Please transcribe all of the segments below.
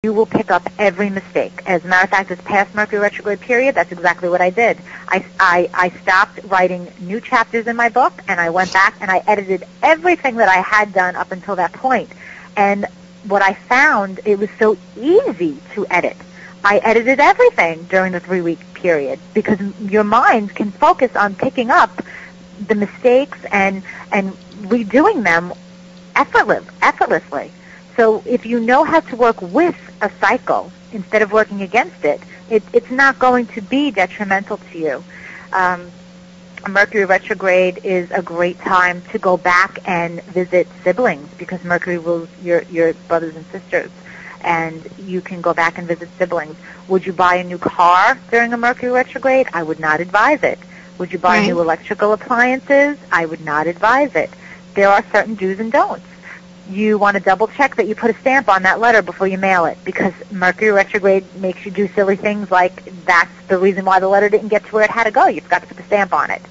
you will pick up every mistake. As a matter of fact, this past Mercury retrograde period, that's exactly what I did. I stopped writing new chapters in my book, and I went back and I edited everything that I had done up until that point. And what I found, it was so easy to edit. I edited everything during the 3-week period because your mind can focus on picking up the mistakes and redoing them effortlessly. So if you know how to work with a cycle instead of working against it, it's not going to be detrimental to you. Mercury retrograde is a great time to go back and visit siblings because Mercury rules your brothers and sisters, and you can go back and visit siblings. Would you buy a new car during a Mercury retrograde? I would not advise it. Would you buy new electrical appliances? I would not advise it. There are certain do's and don'ts. You want to double check that you put a stamp on that letter before you mail it because Mercury retrograde makes you do silly things like that's the reason why the letter didn't get to where it had to go. You forgot to put the stamp on it.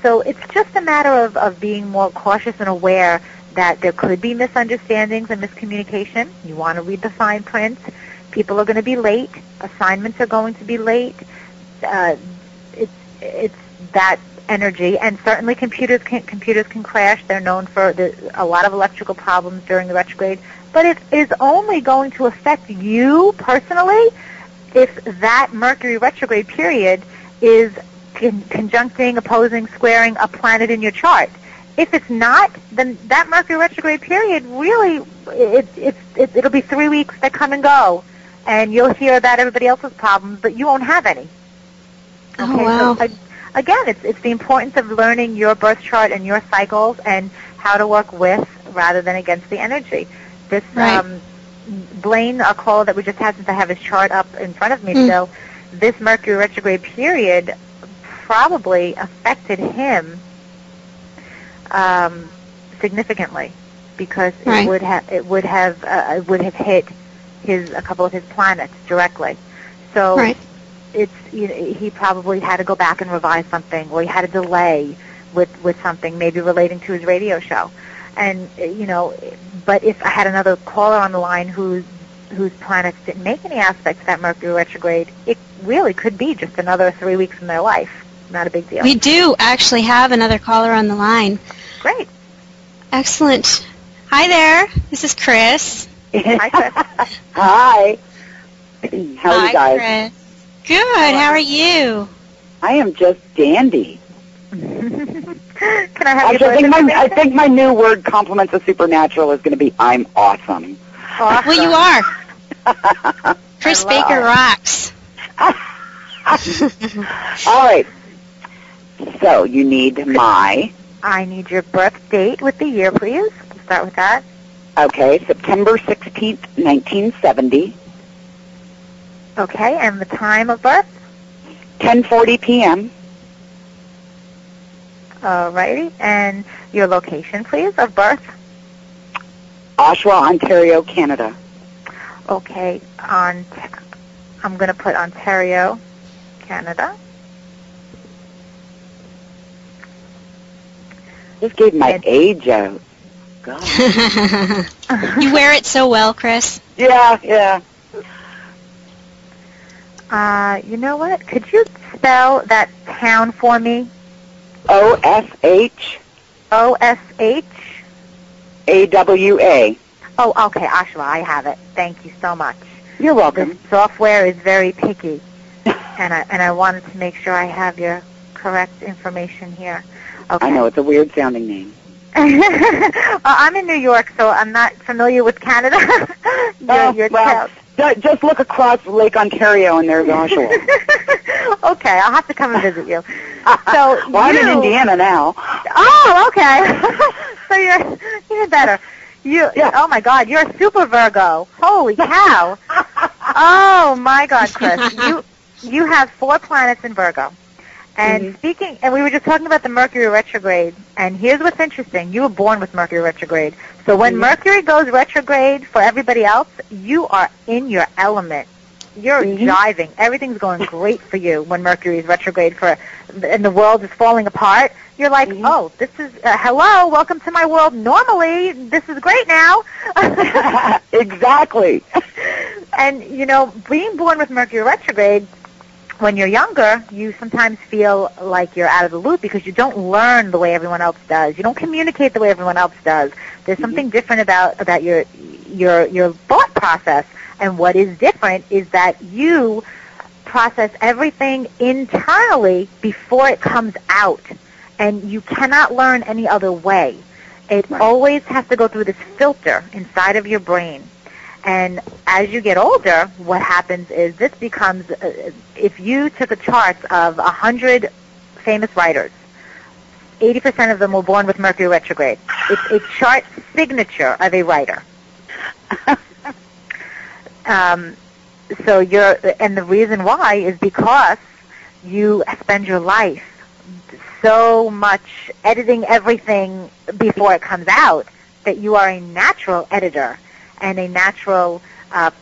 So it's just a matter of being more cautious and aware that there could be misunderstandings and miscommunication. You want to read the fine print. People are going to be late. Assignments are going to be late. It's that energy, and certainly computers can crash. They're known for a lot of electrical problems during the retrograde, but it is only going to affect you personally if that Mercury retrograde period is conjuncting, opposing, squaring a planet in your chart. If it's not, then that Mercury retrograde period really, it'll be 3 weeks that come and go, and you'll hear about everybody else's problems, but you won't have any. Okay, oh, wow. So, again, it's the importance of learning your birth chart and your cycles and how to work with rather than against the energy. This Blaine, our caller that we just had, since I have his chart up in front of me still, this Mercury retrograde period probably affected him significantly because it would have hit a couple of his planets directly. So. He probably had to go back and revise something, or he had a delay with something, maybe relating to his radio show. And but if I had another caller on the line whose planets didn't make any aspects of that Mercury retrograde, it really could be just another 3 weeks in their life. Not a big deal. We do actually have another caller on the line. Great. Excellent. Hi there. This is Chris. Hi, Chris. Hi. How are you guys? Chris. Good. How are you? I am just dandy. Can I have your I think my new word compliments of supernatural is going to be I'm awesome. Well, you are. Chris Baker rocks. All right. So you need I need your birth date with the year, please. Let's start with that. Okay, September 16th, 1970. Okay, and the time of birth? 10:40 p.m. All righty, and your location, please, of birth? Oshawa, Ontario, Canada. Okay, I'm going to put Ontario, Canada. Just gave my age out. God. You wear it so well, Chris. Yeah. You know what? Could you spell that town for me? O-S-H. O-S-H? A-W-A. Oh, okay, Oshawa, I have it. Thank you so much. You're welcome. The software is very picky, and I wanted to make sure I have your correct information here. Okay. I know, it's a weird sounding name. Well, I'm in New York, so I'm not familiar with Canada. Just look across Lake Ontario and there's Oshawa. Okay, I'll have to come and visit you. So I'm in Indiana now. Oh, okay. So you're even better. Oh my God, you're a super Virgo. Holy cow. Oh my God, Chris. You have 4 planets in Virgo. And and we were just talking about the Mercury retrograde, and here's what's interesting. You were born with Mercury retrograde. So when Mercury goes retrograde for everybody else, you are in your element. You're jiving. Everything's going great for you when Mercury is retrograde and the world is falling apart. You're like, oh, this is, hello, welcome to my world. Normally, this is great now. Exactly. And, you know, being born with Mercury retrograde, when you're younger, you sometimes feel like you're out of the loop because you don't learn the way everyone else does. You don't communicate the way everyone else does. There's something different about your thought process. And what is different is that you process everything internally before it comes out. And you cannot learn any other way. It always has to go through this filter inside of your brain. And as you get older, what happens is this becomes, if you took a chart of 100 famous writers, 80% of them were born with Mercury retrograde. It's a chart signature of a writer. So and the reason why is because you spend your life so much editing everything before it comes out that you are a natural editor and a natural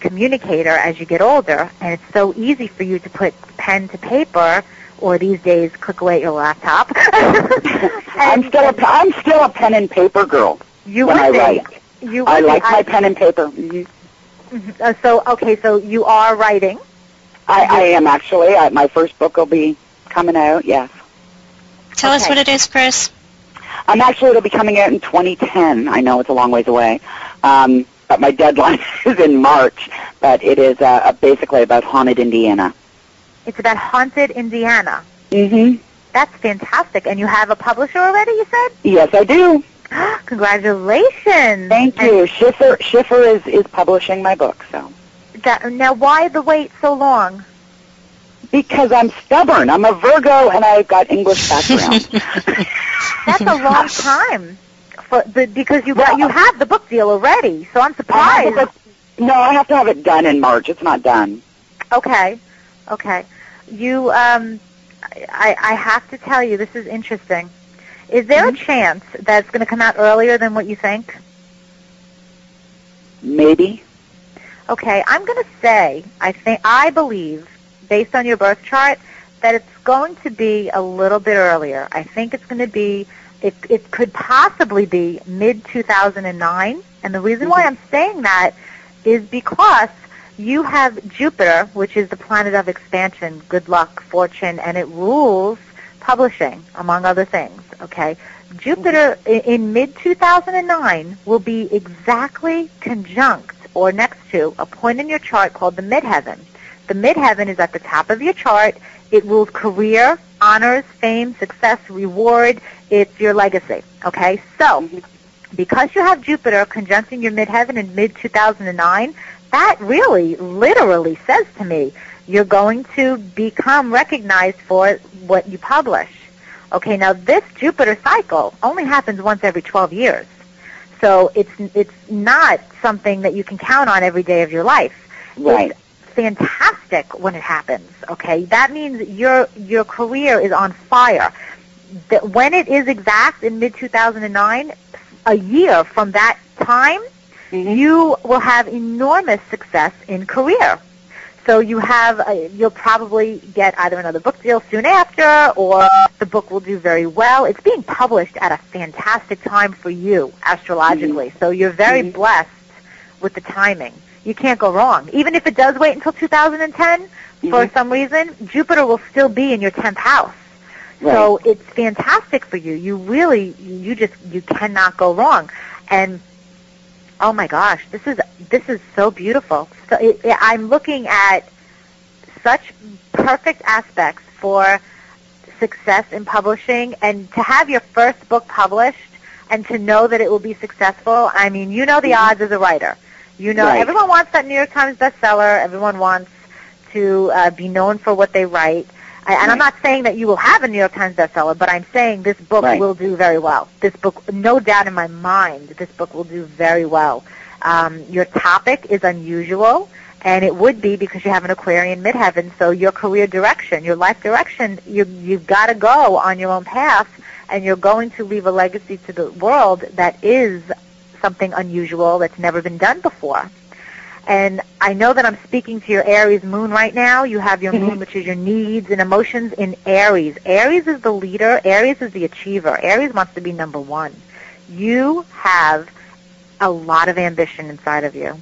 communicator as you get older, and it's so easy for you to put pen to paper, or these days, click away at your laptop. I'm still a pen and paper girl. You when would I be. write. You would I like be. my pen and paper. Mm-hmm. So you are writing. I am actually. My first book will be coming out. Yes. Tell us what it is, Chris. It'll be coming out in 2010. I know it's a long ways away. But my deadline is in March. But it is basically about haunted Indiana. It's about haunted Indiana. Mm-hmm. That's fantastic. And you have a publisher already, you said? Yes, I do. Congratulations. Thank you. Schiffer is publishing my book. So. Now, why the wait so long? Because I'm stubborn. I'm a Virgo, and I've got English background. That's a long time. Because you have the book deal already, so I'm surprised. I have to have it done in March. It's not done. Okay. You, I have to tell you, this is interesting. Is there a chance that it's going to come out earlier than what you think? Maybe. Okay, I'm going to say, I believe, based on your birth chart, that it's going to be a little bit earlier. I think it's going to be, it could possibly be mid-2009. And the reason why I'm saying that is because you have Jupiter, which is the planet of expansion, good luck, fortune, and it rules publishing, among other things, okay? Jupiter in mid-2009 will be exactly conjunct or next to a point in your chart called the midheaven. The midheaven is at the top of your chart. It rules career, honors, fame, success, reward. It's your legacy, okay? So because you have Jupiter conjuncting your midheaven in mid-2009, that really literally says to me you're going to become recognized for what you publish. Okay, now this Jupiter cycle only happens once every 12 years. So it's not something that you can count on every day of your life. Right. It's fantastic when it happens, okay? That means your career is on fire. That when it is exact in mid-2009, a year from that time, you will have enormous success in career. So you'll probably get either another book deal soon after, or the book will do very well. It's being published at a fantastic time for you, astrologically. So you're very blessed with the timing. You can't go wrong. Even if it does wait until 2010, for some reason, Jupiter will still be in your 10th house. Right. So it's fantastic for you. You cannot go wrong. And oh my gosh, this is so beautiful. So I'm looking at such perfect aspects for success in publishing, and to have your first book published and to know that it will be successful. I mean, you know the odds as a writer. You know, everyone wants that New York Times bestseller. Everyone wants to be known for what they write. And I'm not saying that you will have a New York Times bestseller, but I'm saying this book will do very well. This book, no doubt in my mind, this book will do very well. Your topic is unusual, and it would be because you have an Aquarian midheaven, so your career direction, your life direction, you've got to go on your own path, and you're going to leave a legacy to the world that is something unusual that's never been done before. And I know that I'm speaking to your Aries moon right now. You have your moon, which is your needs and emotions, in Aries. Aries is the leader. Aries is the achiever. Aries wants to be number one. You have a lot of ambition inside of you.